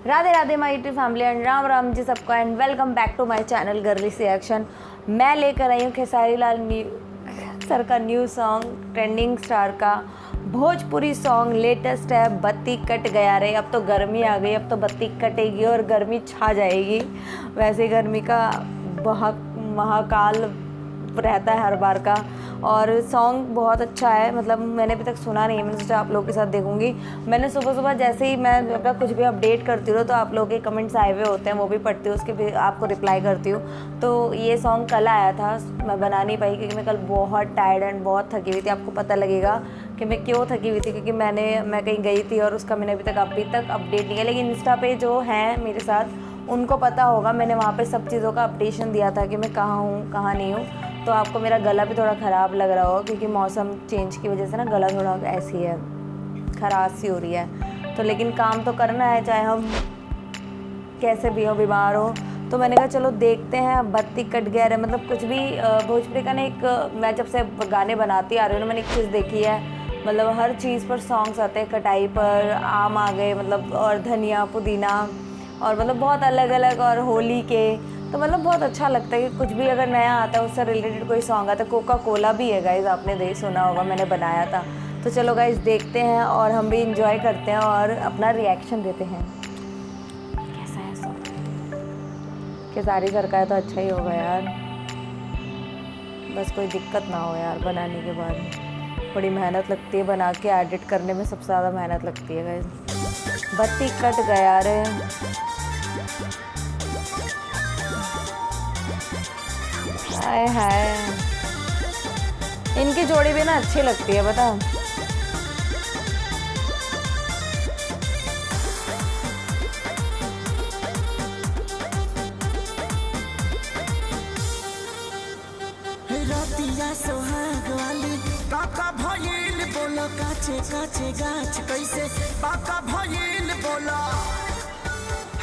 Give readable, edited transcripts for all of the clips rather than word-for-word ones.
Radhe Radhe my YouTube family and Ram Ram ji सबको and welcome back to my channel girly C action. मैं लेकर आई हूँ खेसारी लाल सर का न्यू सॉन्ग ट्रेंडिंग स्टार का भोजपुरी सॉन्ग लेटेस्ट है बत्ती कट गया रे। अब तो गर्मी आ गई, अब तो बत्ती कटेगी और गर्मी छा जाएगी। वैसे गर्मी का महाकाल रहता है हर बार का। और सॉन्ग बहुत अच्छा है, मतलब मैंने अभी तक सुना नहीं है, मैंने सोचा आप लोगों के साथ देखूंगी। मैंने सुबह सुबह जैसे ही मैं अपना कुछ भी अपडेट करती हूँ तो आप लोगों के कमेंट्स आए हुए होते हैं, वो भी पढ़ती हूँ, उसके भी आपको रिप्लाई करती हूँ। तो ये सॉन्ग कल आया था, मैं बना नहीं पाई क्योंकि मैं कल बहुत टायर्ड एंड बहुत थकी हुई थी। आपको पता लगेगा कि मैं क्यों थकी हुई थी, क्योंकि मैं कहीं गई थी और उसका मैंने अभी तक अपडेट नहीं किया। लेकिन इंस्टा पे जो हैं मेरे साथ उनको पता होगा, मैंने वहाँ पे सब चीज़ों का अपडेशन दिया था कि मैं कहाँ हूँ कहाँ नहीं हूँ। तो आपको मेरा गला भी थोड़ा ख़राब लग रहा होगा क्योंकि मौसम चेंज की वजह से ना गला थोड़ा ऐसी है, खराश सी हो रही है। तो लेकिन काम तो करना है, चाहे हम कैसे भी हो, बीमार हो। तो मैंने कहा चलो देखते हैं बत्ती कट गया है, मतलब कुछ भी भोजपुरी का ना एक, मैं जब से गाने बनाती आ रही हूँ ना, मैंने एक चीज़ देखी है, मतलब हर चीज़ पर सॉन्ग्स आते हैं। कटाई पर आम आ गए, मतलब और धनिया पुदीना और मतलब बहुत अलग अलग, और होली के। तो मतलब बहुत अच्छा लगता है कि कुछ भी अगर नया आता है उससे रिलेटेड कोई सॉन्ग आता है। कोका कोला भी है गाइज, आपने सुना होगा, मैंने बनाया था। तो चलो गाइज देखते हैं और हम भी इंजॉय करते हैं और अपना रिएक्शन देते हैं कैसा है सॉन्ग। खेसारी सर का है तो अच्छा ही होगा यार, बस कोई दिक्कत ना हो यार। बनाने के बाद बड़ी मेहनत लगती है, बना के एडिट करने में सबसे ज़्यादा मेहनत लगती है गाइज। बत्ती कट गया रे, हाय हाय। इनकी जोड़ी भी ना अच्छी लगती है, पता। रतिया सोहाग वाली काका भइल बोलो, काचे काचे गाछ कैसे पाका भइल बोलो,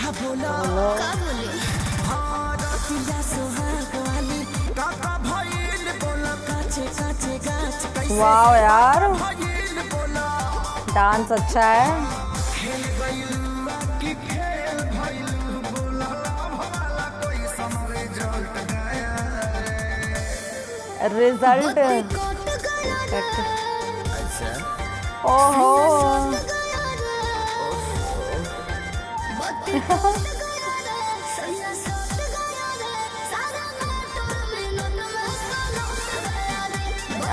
हाँ बोलो का बोले। हाँ रतिया सोहाग वाली काका भइल बोलो, काचे काचे गाछ कैसे वाओ यार, भइल बोलो। डांस अच्छा है। खेल गइलुआ की खेल भइल बोलो, भला कोई समरे जल्ट गया रिजल्ट अच्छा। ओहो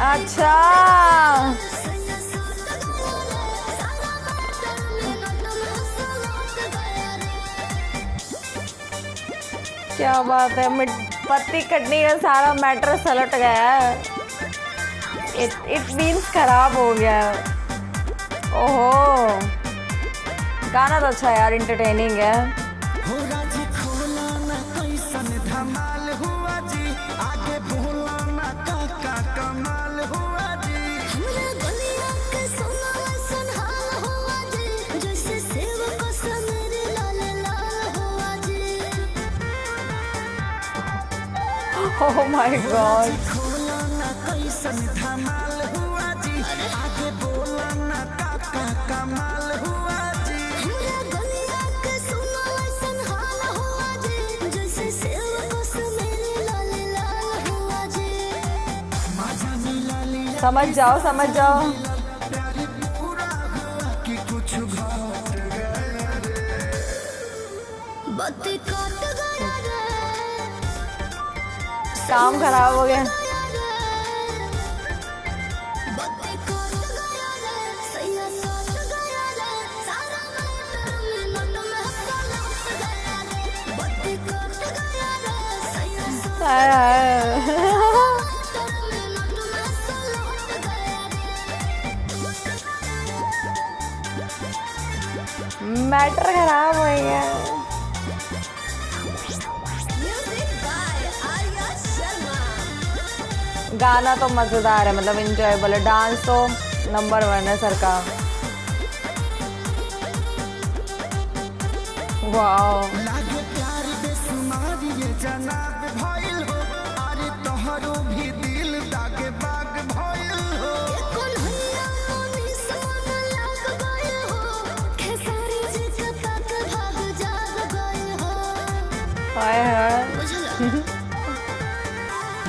अच्छा, क्या बात है। पत्ती कटनी का सारा मैटर सलट गया है। इट मीन्स खराब हो गया है। ओहो, गाना तो अच्छा है यार, इंटरटेनिंग है। हो राजी खोला ना कैसन धमाल हुआ जी, आगे बोला ना काका कमाल हुआ जी। हमरा गलिया के सोना ऐसन हाल हुआ जी, जैसे सेव को समेरे लाल लाल हुआ जी। ओह माय गॉड, खोला ना कैसन धमाल हुआ जी, आगे बोला ना काका कमाल हुआ जी। हमरा गलिया के सोना ऐसन हाल हुआ जी, जैसे सेव को समेरे लाल लाल हुआ जी। मजा मिला लिया समझ जाओ समझ जाओ। प्यार पूरा हुआ कि कुछ घट गया रे, बत्ती कट गया रे, काम खराब हो गया। बत्ती कट गया रे, सैया सट गया रे, सारा मैटर मिनट में पलट गया रे। बत्ती कट गया रे, सैया सट हाय हाय। मिनट में पलट गया रे। मैटर खराब हो गया। Music by Arya Sharma. गाना तो मज़ेदार है, मतलब इंजॉयबल है। डांस तो नंबर 1 है सर का। वाओ, लागे प्यार बेसुमार ये जनाब भइल हो, अरे तोहरो भी दिल दागे बाग भइल हो। कन्हैया मोनी सोन लाग गइल हो, खेसारी जी के तक भाग हाय हाय।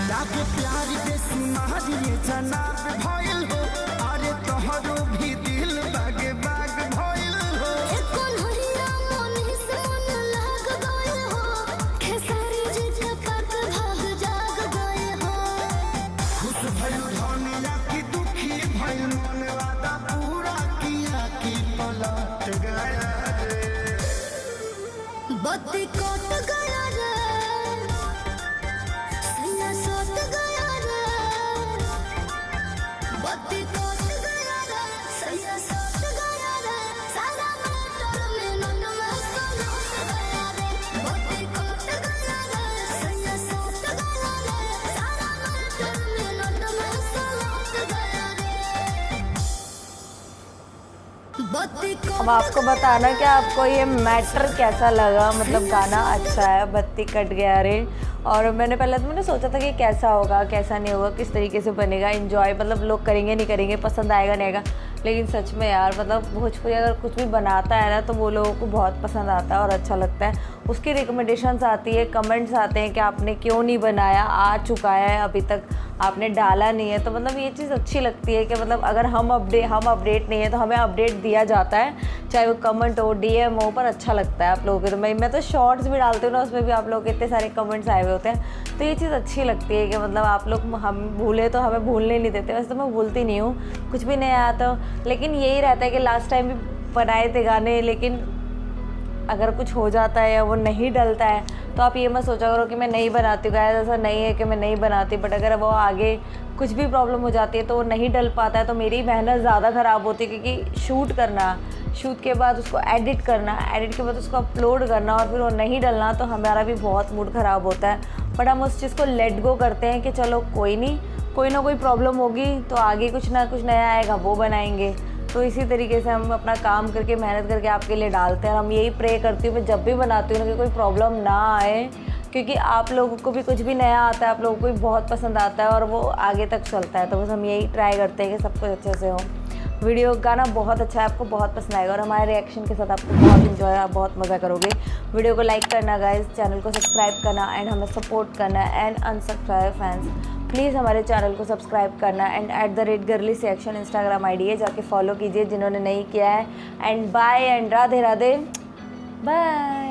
लागे प्यार बेसी मारिए जनाब भइल हो, अरे तोहरो भी दिल बागे बाग भइल हो। कौन हरिया मन से मन लाग गए हो, खेसारी जी के पग भाग जाग गए हो। खुश भइल धनिया की दुखी भइल मन, वादा पूरा किया कि पलट गया रे। बत्ती कट गया रे, सैया सट गया रे। बत्ती कट गया रे, सैया सट गया रे। सारा मोटर में नट में सलट गया रे। बत्ती कट गया रे, सैया सट गया रे। सारा मोटर में नट में सलट गया रे। बत्ती अब आपको बताना कि आपको ये मैटर कैसा लगा, मतलब गाना अच्छा है, बत्ती कट गया रे। और मैंने सोचा था कि कैसा होगा कैसा नहीं होगा, किस तरीके से बनेगा, एंजॉय मतलब लोग करेंगे नहीं करेंगे, पसंद आएगा नहीं आएगा। लेकिन सच में यार मतलब भोजपुरी अगर कुछ भी बनाता है ना तो वो लोगों को बहुत पसंद आता है और अच्छा लगता है। उसकी रिकमेंडेशंस आती है, कमेंट्स आते हैं कि आपने क्यों नहीं बनाया, आ चुका है अभी तक आपने डाला नहीं है। तो मतलब ये चीज़ अच्छी लगती है कि मतलब अगर हम अपडेट नहीं है तो हमें अपडेट दिया जाता है, चाहे वो कमेंट हो DM हो, पर अच्छा लगता है आप लोगों के। तो मैं तो शॉर्ट्स भी डालती हूँ ना, उसमें भी आप लोगों के इतने सारे कमेंट्स आए हुए होते हैं। तो ये चीज़ अच्छी लगती है कि मतलब आप लोग हम भूले तो हमें भूलने नहीं देते। वैसे तो मैं भूलती नहीं हूँ, कुछ भी नहीं आया तो, लेकिन यही रहता है कि लास्ट टाइम भी बनाए थे गाने, लेकिन अगर कुछ हो जाता है या वो नहीं डलता है तो आप ये मत सोचा करो कि मैं नहीं बनाती हूँ। गाइस ऐसा नहीं है कि मैं नहीं बनाती, बट अगर वो आगे कुछ भी प्रॉब्लम हो जाती है तो वो नहीं डल पाता है तो मेरी मेहनत ज़्यादा ख़राब होती है, क्योंकि शूट के बाद उसको एडिट करना, एडिट के बाद उसको अपलोड करना और फिर वो नहीं डलना, तो हमारा भी बहुत मूड ख़राब होता है। बट हम उस चीज़ को लेट गो करते हैं कि चलो कोई नहीं, कोई ना कोई प्रॉब्लम होगी तो आगे कुछ ना कुछ नया आएगा, वो बनाएंगे। तो इसी तरीके से हम अपना काम करके मेहनत करके आपके लिए डालते हैं। और हम यही प्रे करती हूँ मैं जब भी बनाती हूँ ना कि कोई प्रॉब्लम ना आए, क्योंकि आप लोगों को भी कुछ भी नया आता है, आप लोगों को भी बहुत पसंद आता है और वो आगे तक चलता है। तो बस हम यही ट्राई करते हैं कि सब कुछ अच्छे से हो। वीडियो गाना बहुत अच्छा है, आपको बहुत पसंद आएगा और हमारे रिएक्शन के साथ आपको बहुत इन्जॉय, आप बहुत मज़ा करोगे। वीडियो को लाइक करना गाइस, चैनल को सब्सक्राइब करना एंड हमें सपोर्ट करना एंड अनसब्सक्राइब फैंस प्लीज़ हमारे चैनल को सब्सक्राइब करना एंड @girlyseaction इंस्टाग्राम ID है, जाके फॉलो कीजिए जिन्होंने नहीं किया है। And bye and Radhe Radhe, bye.